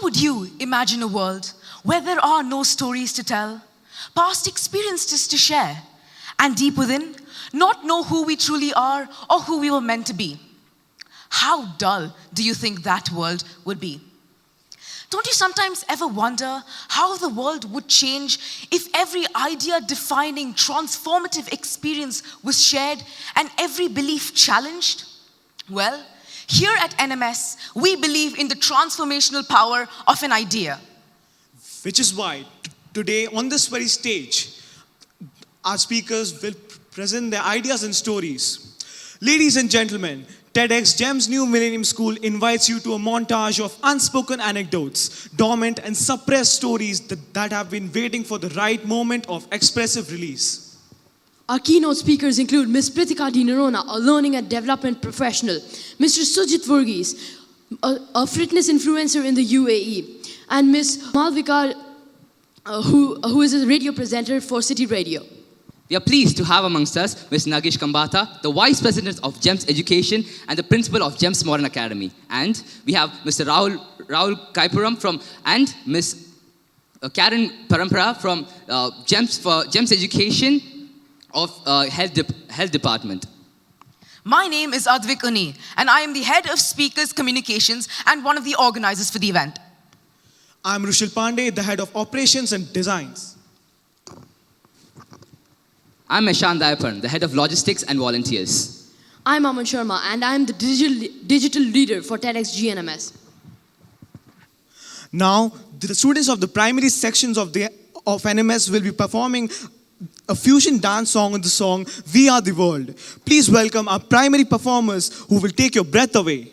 would you imagine a world where there are no stories to tell, past experiences to share, and deep within, not know who we truly are or who we were meant to be? How dull do you think that world would be? Don't you sometimes ever wonder how the world would change if every idea-defining, transformative experience was shared and every belief challenged? Well, here at NMS, we believe in the transformational power of an idea. Which is why today on this very stage, our speakers will present their ideas and stories. Ladies and gentlemen, TEDx GEM's new Millennium School invites you to a montage of unspoken anecdotes, dormant and suppressed stories that have been waiting for the right moment of expressive release. Our keynote speakers include Ms. Pritika Di Narona, a learning and development professional, Mr. Sujit Varghese, a fitness influencer in the UAE, and Ms. Malvika, who is a radio presenter for City Radio. We are pleased to have amongst us Ms. Nagesh Kambata, the Vice President of GEMS Education and the Principal of GEMS Modern Academy. And we have Mr. Rahul Kaipuram and Ms. Karen Parampara from GEMS Education of Health Department. My name is Advik Uni, and I am the Head of Speakers Communications and one of the organizers for the event. I'm Rushil Pandey, the Head of Operations and Designs. I'm Eshan Dayapan, the Head of Logistics and Volunteers. I'm Aman Sharma, and I'm the digital leader for TEDx GNMS. Now, the students of the primary sections of NMS will be performing a fusion dance song on the song We Are the World. Please welcome our primary performers who will take your breath away.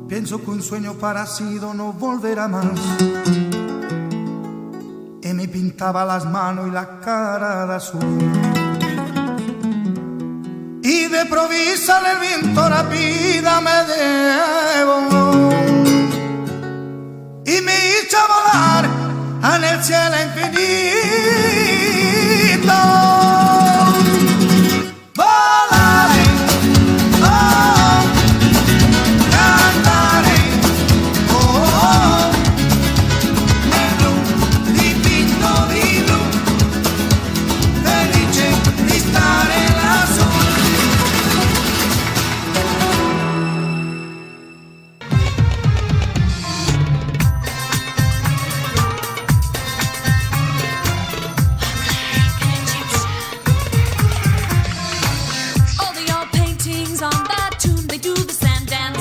Pienso que un sueño parecido no volverá más. Y me pintaba las manos y la cara de azul. Y de provisa el viento la vida me llevó. Y me hizo volar en el cielo infinito.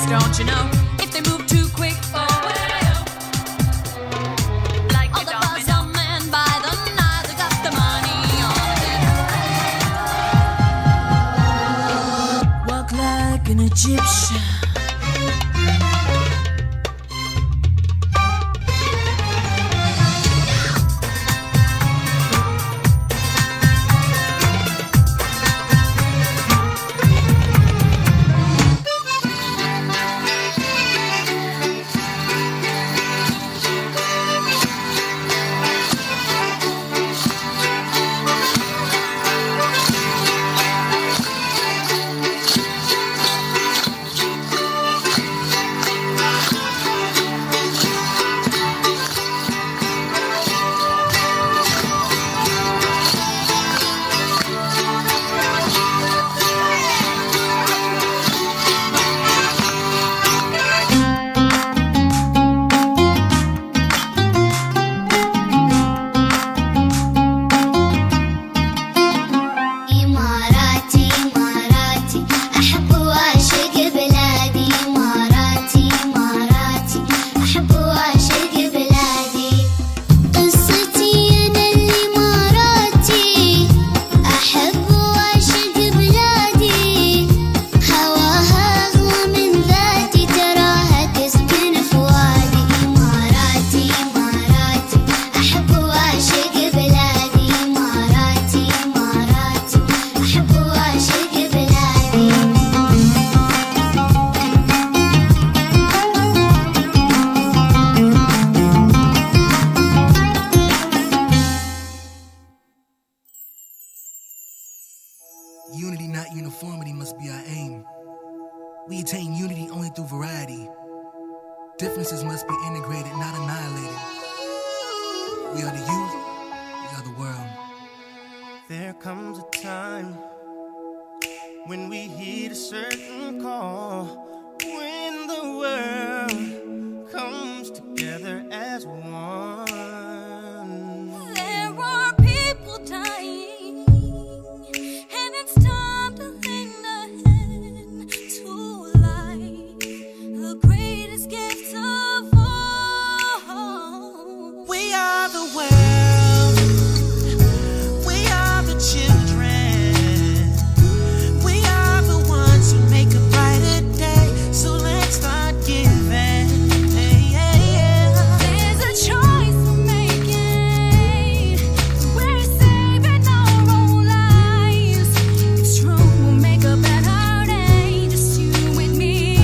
Don't you know, if they move too quick, like all the buzzer men by the night, they got the money on it. Walk like an Egyptian. Unity, not uniformity, must be our aim. We attain unity only through variety. Differences must be integrated, not annihilated. We are the youth, we are the world. There comes a time when we heed a certain call, when the world comes together as one. There are people dying, and it's time to lend a hand to life, the greatest gift of all. We are the world, we are the children, we are the ones who make a brighter day, so let's start giving. There's a choice we're making. We're saving our own lives. It's true, we'll make a better day. Just you and me.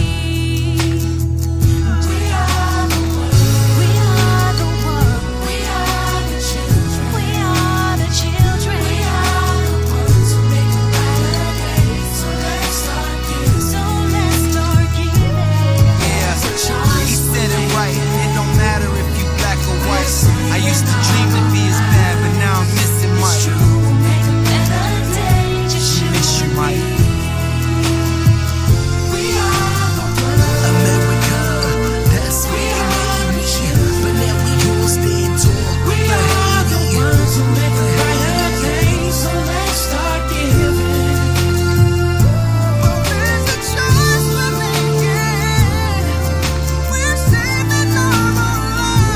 We are the world. We are the world. We are the children. We are the children. We are the ones who make a brighter day. So let's start giving. So let's start giving. Yeah, he said it right. It don't matter if you black or white. I used to dream to be as bad, but now I'm missing Mike. We'll make a better day. Just you Miss you, and Mike. me. We are the world. America, that's where we meet. But now we all stand tall. We are the ones who make a brighter day, so let's start giving. There's a choice we're making. We're saving our own lives.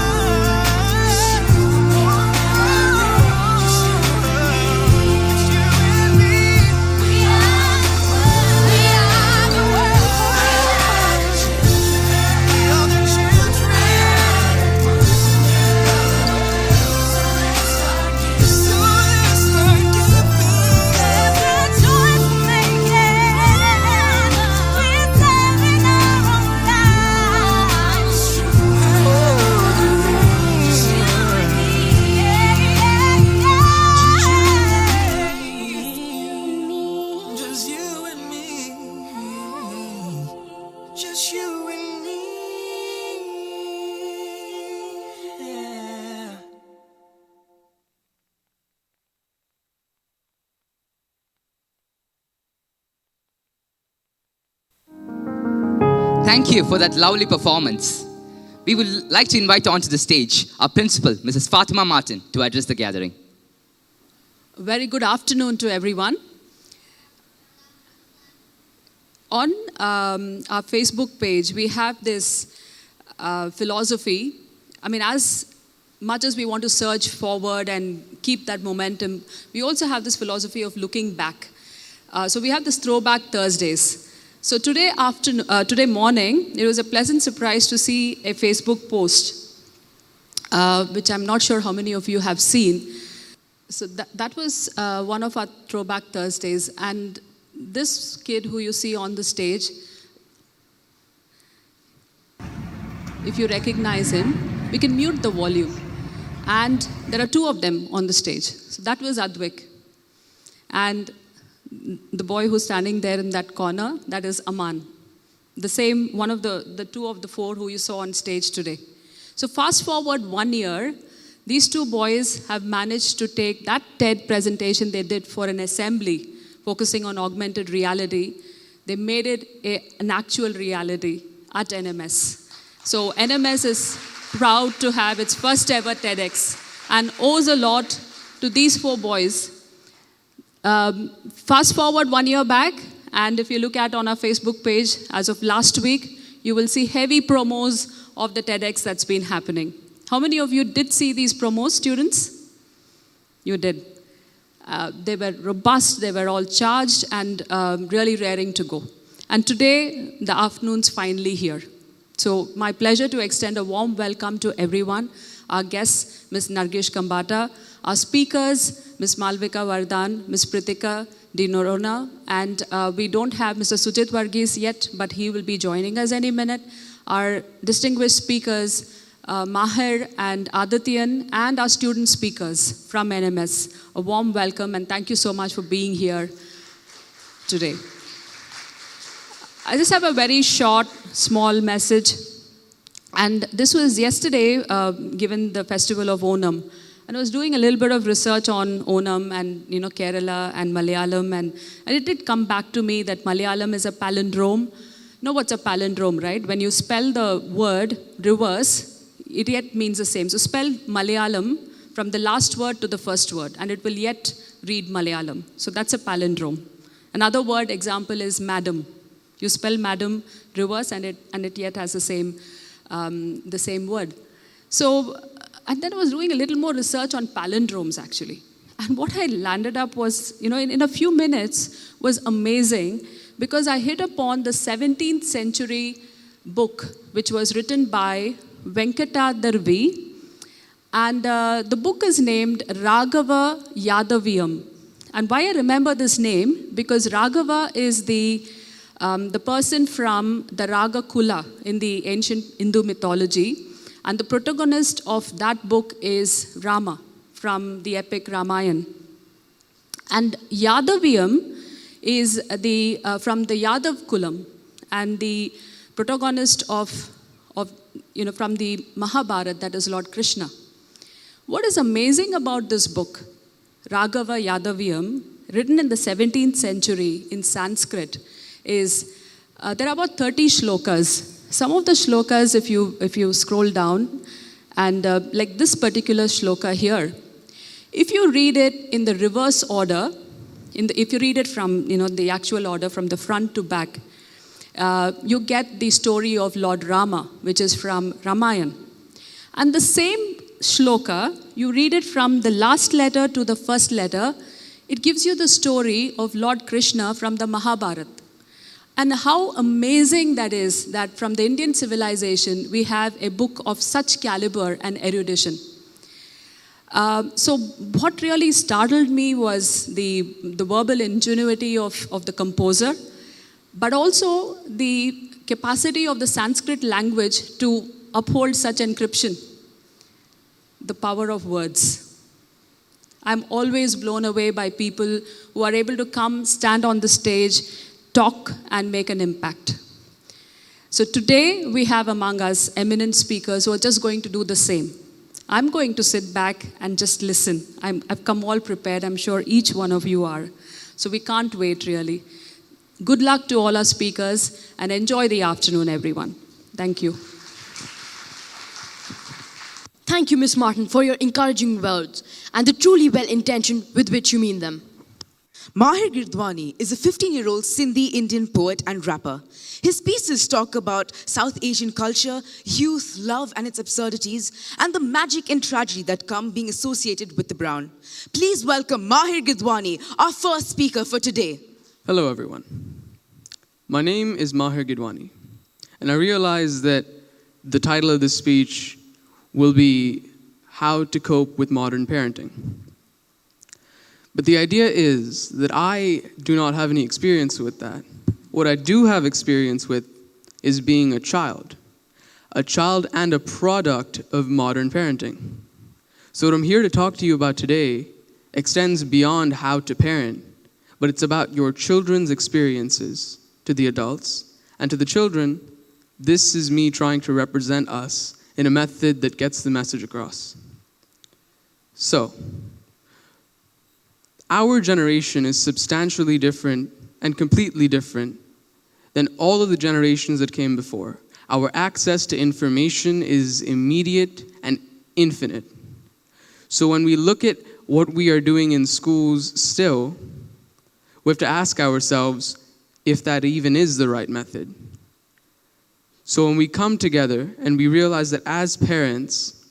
Just you and me. We are the world. We are the world. We are the children. So let's start giving. Every choice we're making, we're saving our own lives. Just you and me. Just you and me. Just you and me. Yeah. Thank you for that lovely performance. We would like to invite onto the stage our principal, Mrs. Fatima Martin, to address the gathering. Very good afternoon to everyone. On our Facebook page, we have this philosophy. I mean, as much as we want to surge forward and keep that momentum, we also have this philosophy of looking back. So we have this Throwback Thursdays. So today morning, it was a pleasant surprise to see a Facebook post, which I'm not sure how many of you have seen. So that was one of our Throwback Thursdays. And this kid who you see on the stage, if you recognize him, we can mute the volume. And there are two of them on the stage. So that was Advik. And the boy who's standing there in that corner, that is Aman. The same, one of the two of the four who you saw on stage today. So fast forward 1 year, these two boys have managed to take that TED presentation they did for an assembly focusing on augmented reality. They made it an actual reality at NMS. So NMS is proud to have its first ever TEDx and owes a lot to these four boys. Fast forward 1 year back, and if you look at on our Facebook page, as of last week, you will see heavy promos of the TEDx that's been happening. How many of you did see these promos, students? You did. They were robust, they were all charged, and really raring to go. And today, the afternoon's finally here. So my pleasure to extend a warm welcome to everyone. Our guests, Ms. Nargish Kambata, our speakers, Ms. Malvika Vardhan, Ms. Pritika Di Norona, and we don't have Mr. Sujit Varghese yet, but he will be joining us any minute. Our distinguished speakers, Maher and Adityan, and our student speakers from NMS. A warm welcome and thank you so much for being here. today. I just have a very short, small message. And this was yesterday, given the festival of Onam. And I was doing a little bit of research on Onam and Kerala and Malayalam, and it did come back to me that Malayalam is a palindrome. You know what's a palindrome, right? When you spell the word reverse, it yet means the same. So spell Malayalam from the last word to the first word, and it will yet read Malayalam. So that's a palindrome. Another word example is madam. You spell madam reverse, and it yet has the same word. So, and then I was doing a little more research on palindromes actually. And what I landed up was, in a few minutes was amazing, because I hit upon the 17th century book, which was written by Venkatadarvi. And the book is named Raghava Yadaviyam. And why I remember this name, because Raghava is the person from the Raga Kula in the ancient Hindu mythology. And the protagonist of that book is Rama from the epic Ramayana. And Yadaviyam is from the Yadav Kulam, and the protagonist of from the Mahabharata, that is Lord Krishna. What is amazing about this book, Raghava Yadaviyam, written in the 17th century in Sanskrit, is there are about 30 shlokas. Some of the shlokas, if you scroll down, and like this particular shloka here, if you read it in the reverse order, if you read it from the actual order from the front to back, you get the story of Lord Rama, which is from Ramayana. And the same shloka, you read it from the last letter to the first letter, it gives you the story of Lord Krishna from the Mahabharata. And how amazing that is, that from the Indian civilization, we have a book of such caliber and erudition. So what really startled me was the verbal ingenuity of the composer, but also the capacity of the Sanskrit language to uphold such encryption, the power of words. I'm always blown away by people who are able to come, stand on the stage, talk, and make an impact. So today we have among us eminent speakers who are just going to do the same. I'm going to sit back and just listen. I've come all prepared. I'm sure each one of you are. So we can't wait, really. Good luck to all our speakers, and enjoy the afternoon, everyone. Thank you. Thank you, Ms. Martin, for your encouraging words and the truly well-intentioned with which you mean them. Mahir Girdwani is a 15-year-old Sindhi Indian poet and rapper. His pieces talk about South Asian culture, youth, love and its absurdities, and the magic and tragedy that come being associated with the brown. Please welcome Mahir Girdwani, our first speaker for today. Hello, everyone. My name is Mahir Girdwani, and I realize that the title of this speech will be How to Cope with Modern Parenting. But the idea is that I do not have any experience with that. What I do have experience with is being a child and a product of modern parenting. So what I'm here to talk to you about today extends beyond how to parent, but it's about your children's experiences to the adults, and to the children, this is me trying to represent us in a method that gets the message across. So, our generation is substantially different and completely different than all of the generations that came before. Our access to information is immediate and infinite. So when we look at what we are doing in schools still, we have to ask ourselves if that even is the right method. So when we come together and we realize that as parents,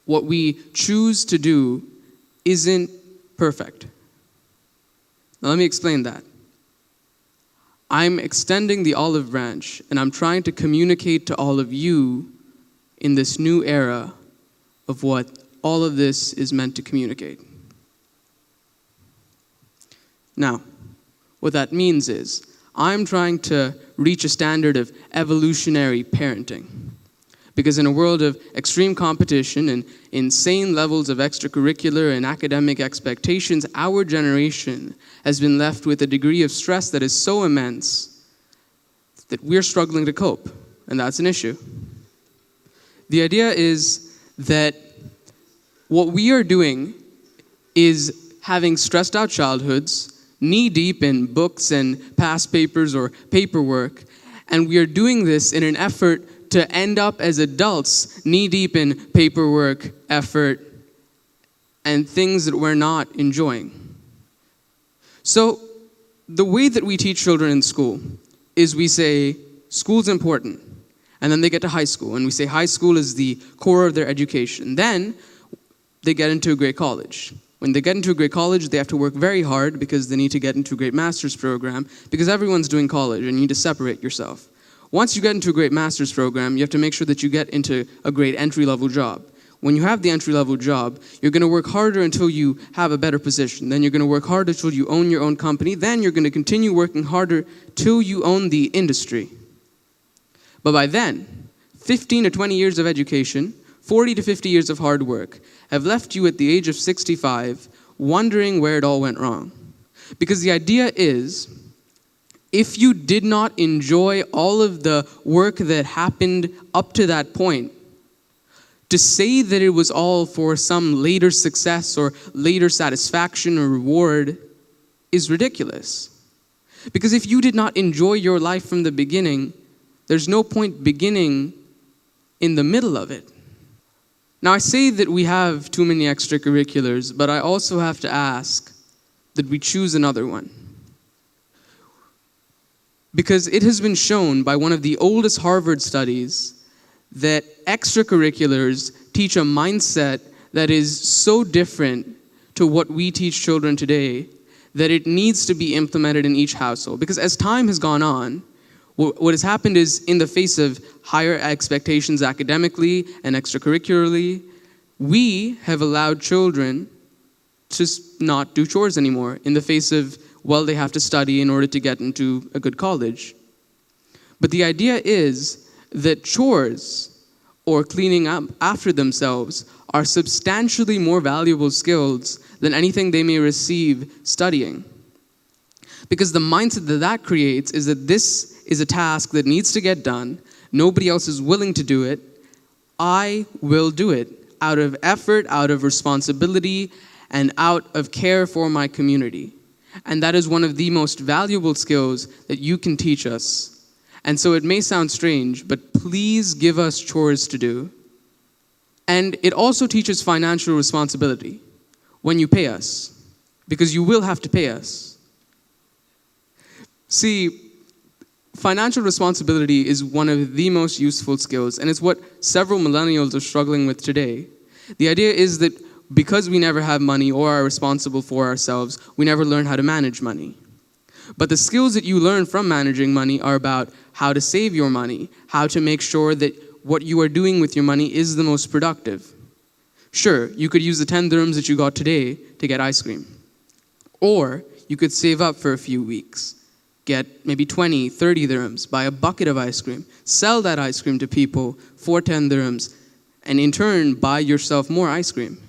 what we choose to do isn't perfect. Now let me explain that. I'm extending the olive branch, and I'm trying to communicate to all of you in this new era of what all of this is meant to communicate. Now, what that means is, I'm trying to reach a standard of evolutionary parenting. Because in a world of extreme competition and insane levels of extracurricular and academic expectations, our generation has been left with a degree of stress that is so immense that we're struggling to cope, and that's an issue. The idea is that what we are doing is having stressed out childhoods, knee-deep in books and past papers or paperwork, and we are doing this in an effort to end up as adults knee-deep in paperwork, effort, and things that we're not enjoying. So, the way that we teach children in school is we say, school's important, and then they get to high school, and we say high school is the core of their education. Then, they get into a great college. When they get into a great college, they have to work very hard because they need to get into a great master's program, because everyone's doing college, and you need to separate yourself. Once you get into a great master's program, you have to make sure that you get into a great entry-level job. When you have the entry-level job, you're going to work harder until you have a better position. Then you're going to work harder until you own your own company. Then you're going to continue working harder till you own the industry. But by then, 15 to 20 years of education, 40 to 50 years of hard work have left you at the age of 65 wondering where it all went wrong. Because the idea is, if you did not enjoy all of the work that happened up to that point, to say that it was all for some later success or later satisfaction or reward is ridiculous. Because if you did not enjoy your life from the beginning, there's no point beginning in the middle of it. Now, I say that we have too many extracurriculars, but I also have to ask that we choose another one. Because it has been shown by one of the oldest Harvard studies that extracurriculars teach a mindset that is so different to what we teach children today that it needs to be implemented in each household. Because as time has gone on, what has happened is, in the face of higher expectations academically and extracurricularly, we have allowed children to not do chores anymore in the face of, well, they have to study in order to get into a good college. But the idea is that chores or cleaning up after themselves are substantially more valuable skills than anything they may receive studying. Because the mindset that that creates is that this is a task that needs to get done. Nobody else is willing to do it. I will do it out of effort, out of responsibility, and out of care for my community. And that is one of the most valuable skills that you can teach us. And so it may sound strange, but please give us chores to do. And it also teaches financial responsibility when you pay us, because you will have to pay us. See, financial responsibility is one of the most useful skills, and it's what several millennials are struggling with today. The idea is that because we never have money or are responsible for ourselves, we never learn how to manage money. But the skills that you learn from managing money are about how to save your money, how to make sure that what you are doing with your money is the most productive. Sure, you could use the 10 dirhams that you got today to get ice cream. Or you could save up for a few weeks, get maybe 20, 30 dirhams, buy a bucket of ice cream, sell that ice cream to people for 10 dirhams, and in turn, buy yourself more ice cream.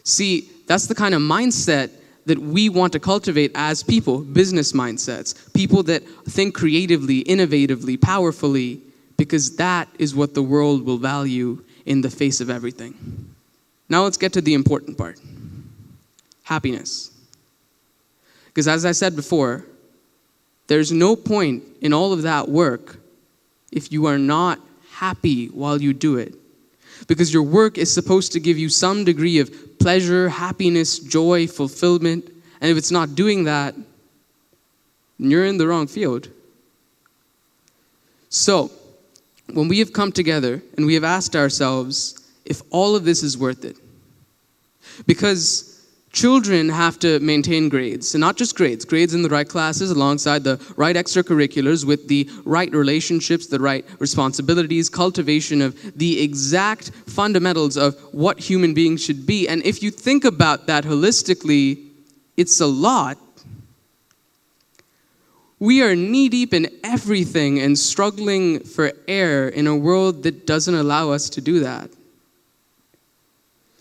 See, that's the kind of mindset that we want to cultivate as people, business mindsets, people that think creatively, innovatively, powerfully, because that is what the world will value in the face of everything. Now let's get to the important part. Happiness. Because as I said before, there's no point in all of that work if you are not happy while you do it. Because your work is supposed to give you some degree of pleasure, happiness, joy, fulfillment. And if it's not doing that, you're in the wrong field. So, when we have come together and we have asked ourselves if all of this is worth it. Because children have to maintain grades, and not just grades in the right classes alongside the right extracurriculars with the right relationships, the right responsibilities, cultivation of the exact fundamentals of what human beings should be. And if you think about that holistically, it's a lot. We are knee-deep in everything and struggling for air in a world that doesn't allow us to do that.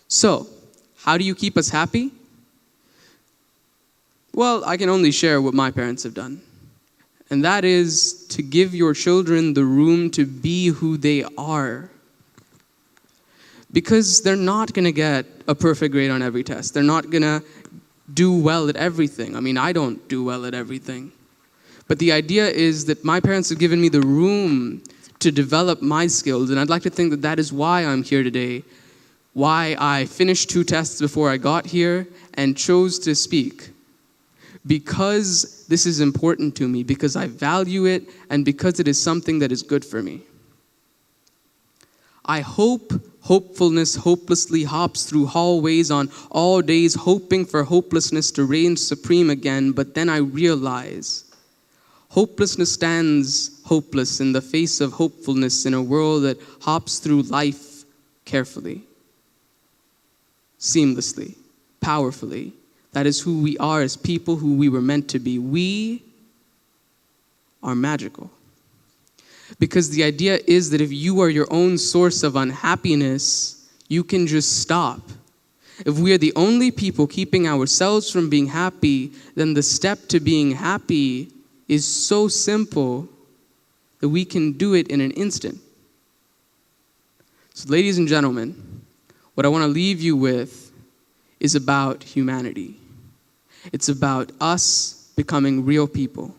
So, how do you keep us happy? Well, I can only share what my parents have done. And that is to give your children the room to be who they are. Because they're not going to get a perfect grade on every test. They're not going to do well at everything. I mean, I don't do well at everything. But the idea is that my parents have given me the room to develop my skills. And I'd like to think that that is why I'm here today. Why I finished 2 tests before I got here and chose to speak. Because this is important to me, because I value it, and because it is something that is good for me. I hope hopefulness hopelessly hops through hallways on all days, hoping for hopelessness to reign supreme again, but then I realize hopelessness stands hopeless in the face of hopefulness in a world that hops through life carefully, seamlessly, powerfully. That is who we are as people, who we were meant to be. We are magical. Because the idea is that if you are your own source of unhappiness, you can just stop. If we are the only people keeping ourselves from being happy, then the step to being happy is so simple that we can do it in an instant. So, ladies and gentlemen, what I want to leave you with is about humanity. It's about us becoming real people,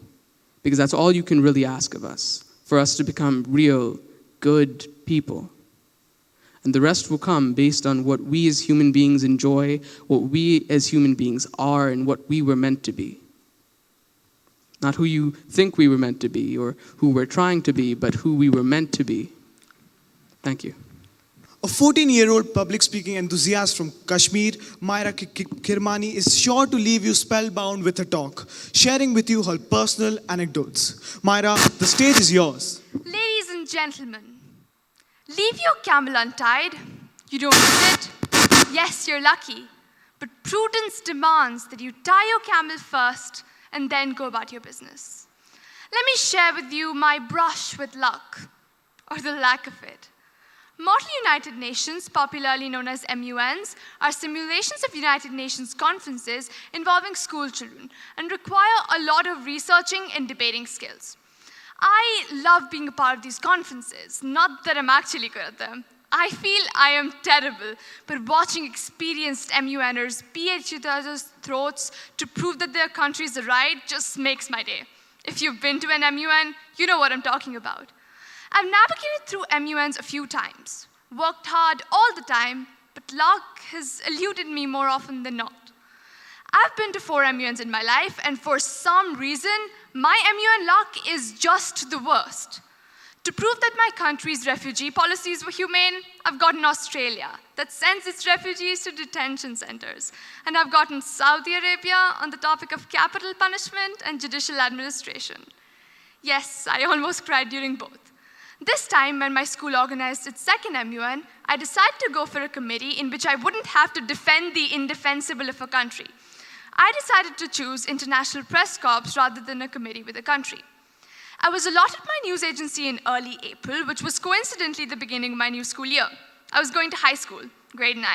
because that's all you can really ask of us, for us to become real, good people. And the rest will come based on what we as human beings enjoy, what we as human beings are, and what we were meant to be. Not who you think we were meant to be or who we're trying to be, but who we were meant to be. Thank you. A 14-year-old public speaking enthusiast from Kashmir, Myra Kirmani, is sure to leave you spellbound with her talk, sharing with you her personal anecdotes. Myra, the stage is yours. Ladies and gentlemen, leave your camel untied. You don't need it. Yes, you're lucky. But prudence demands that you tie your camel first and then go about your business. Let me share with you my brush with luck, or the lack of it. Model United Nations, popularly known as MUNs, are simulations of United Nations conferences involving school children and require a lot of researching and debating skills. I love being a part of these conferences, not that I'm actually good at them. I feel I am terrible, but watching experienced MUNers beat each other's throats to prove that their countries are right just makes my day. If you've been to an MUN, you know what I'm talking about. I've navigated through MUNs a few times, worked hard all the time, but luck has eluded me more often than not. I've been to 4 MUNs in my life, and for some reason, my MUN luck is just the worst. To prove that my country's refugee policies were humane, I've gotten Australia, that sends its refugees to detention centers. And I've gotten Saudi Arabia on the topic of capital punishment and judicial administration. Yes, I almost cried during both. This time, when my school organized its second MUN, I decided to go for a committee in which I wouldn't have to defend the indefensible of a country. I decided to choose International Press Corps rather than a committee with a country. I was allotted my news agency in early April, which was coincidentally the beginning of my new school year. I was going to high school, grade 9.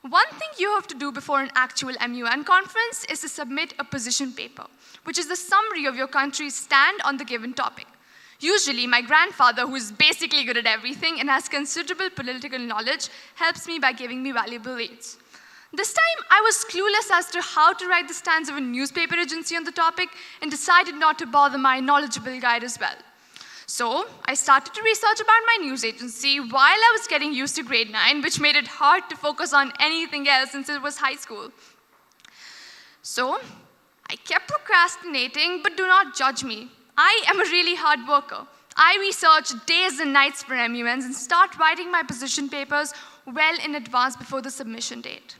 One thing you have to do before an actual MUN conference is to submit a position paper, which is the summary of your country's stand on the given topic. Usually, my grandfather, who is basically good at everything and has considerable political knowledge, helps me by giving me valuable leads. This time, I was clueless as to how to write the stands of a newspaper agency on the topic and decided not to bother my knowledgeable guide as well. So, I started to research about my news agency while I was getting used to grade 9, which made it hard to focus on anything else since it was high school. So, I kept procrastinating, but do not judge me. I am a really hard worker. I research days and nights for MUNs and start writing my position papers well in advance before the submission date.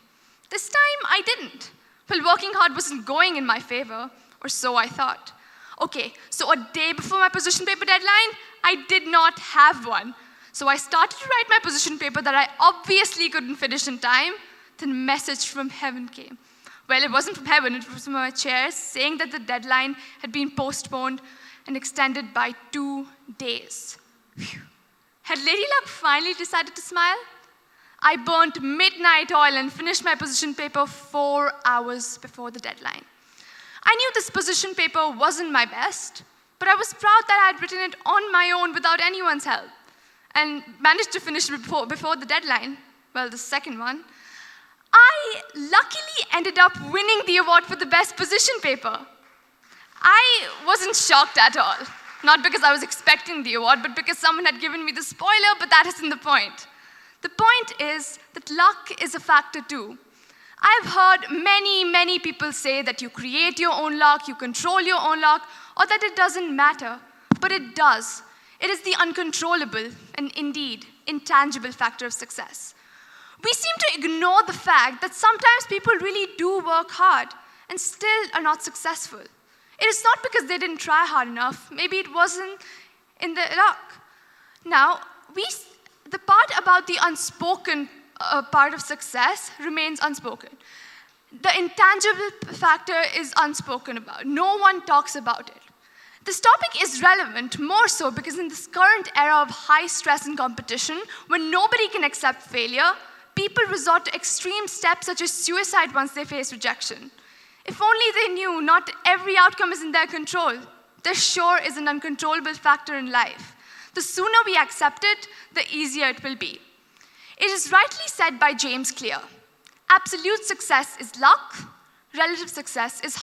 This time, I didn't. Well, working hard wasn't going in my favor, or so I thought. Okay, so a day before my position paper deadline, I did not have one. So I started to write my position paper that I obviously couldn't finish in time. Then a message from heaven came. Well, it wasn't from heaven, it was from my chair, saying that the deadline had been postponed and extended by 2 days. Phew. Had Lady Luck finally decided to smile? I burnt midnight oil and finished my position paper 4 hours before the deadline. I knew this position paper wasn't my best, but I was proud that I had written it on my own without anyone's help and managed to finish it before the deadline. Well, the second one. I luckily ended up winning the award for the best position paper. I wasn't shocked at all. Not because I was expecting the award, but because someone had given me the spoiler, but that isn't the point. The point is that luck is a factor too. I've heard many people say that you create your own luck, you control your own luck, or that it doesn't matter. But it does. It is the uncontrollable and indeed intangible factor of success. We seem to ignore the fact that sometimes people really do work hard and still are not successful. It is not because they didn't try hard enough. Maybe it wasn't in their luck. Now, the part about the unspoken part of success remains unspoken. The intangible factor is unspoken about. No one talks about it. This topic is relevant more so because in this current era of high stress and competition, when nobody can accept failure, people resort to extreme steps such as suicide once they face rejection. If only they knew not every outcome is in their control. There sure is an uncontrollable factor in life. The sooner we accept it, the easier it will be. It is rightly said by James Clear, absolute success is luck, relative success is